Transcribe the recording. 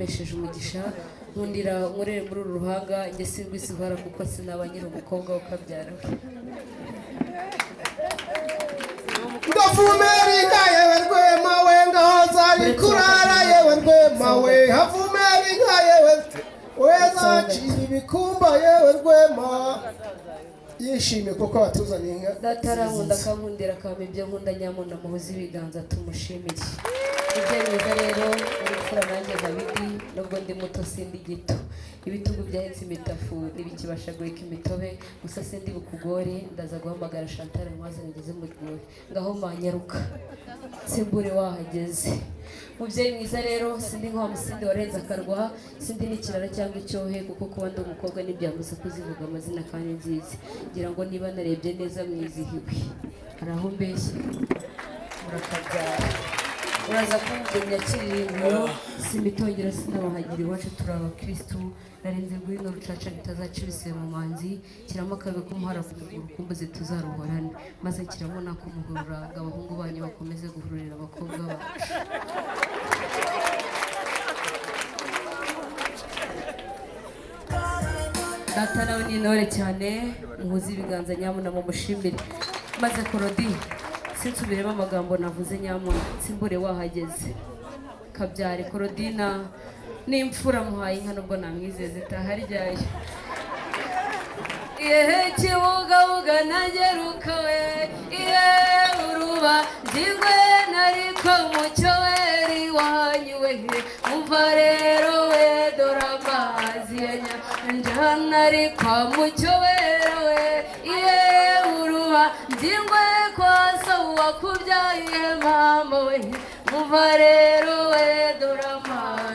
Esheje umugisha nkundira nkorere muri uru ruhanga njye singwisihara kuko sinaba nyiri umukobwa ukabyara ndavumera inka yewe rwema we ngaho zari kurara yewe rwema we havumera inka yewe we zacira ibikumba yewe rwema yishimye kuko batuzaniye inka datarankunda akankundira akaba ibyo nkunda nyamunda muhuze ibiganza tumushimire ibyo mwiza rero urupfura nanjye nkabidi nubwo ndi muto sindi gito ibitugu byahetse imitafu ntibikibasha guheka imitobe gusa sindi bukugore ndaza guhamagara Chantal mwaze ngeze mu rwuri ngaho manyaruka simbure wahageze mubyeyi mwiza rero sindi nka musindi warenze akarwa sindi n'ikirara cyangwa icyohe kuko kuba ndi umukobwa n'ibyambuza kuzivuga amazina kandi nziza ngira ngo niba narebye neza mwizihiwe hari aho mbeshye murakabyara uraza kumugenya kiririmbiro simitongera sinabahagira iwacu turi abakristu narenze guhino rucaca bitazaca ibisebe mu manzi kiramo akabe kumuhara ku muguru kumbuze tuzaruhorane maze kiramo nako muhurura ngo abahungu banyu bakomeze guhururira abakobwa bacu data nawe ni intore cyane muhuze ibiganza nyamuna mu mushimire maze Korodi sinsubiremo amagambo navuze nyamuna simbure wahageze kabyare Korodina n'imfura muhaye inka nubwo namwizeze itaha ryayo yehe kibugabuga nageruka we iye uruba njingwe nariko mucyo weri wanyu we umva rero we dore amazi ya nyanja nariko mucyo wera we iye uruba njingwe kwa so wakubyaye mama we umva rero we dore amazi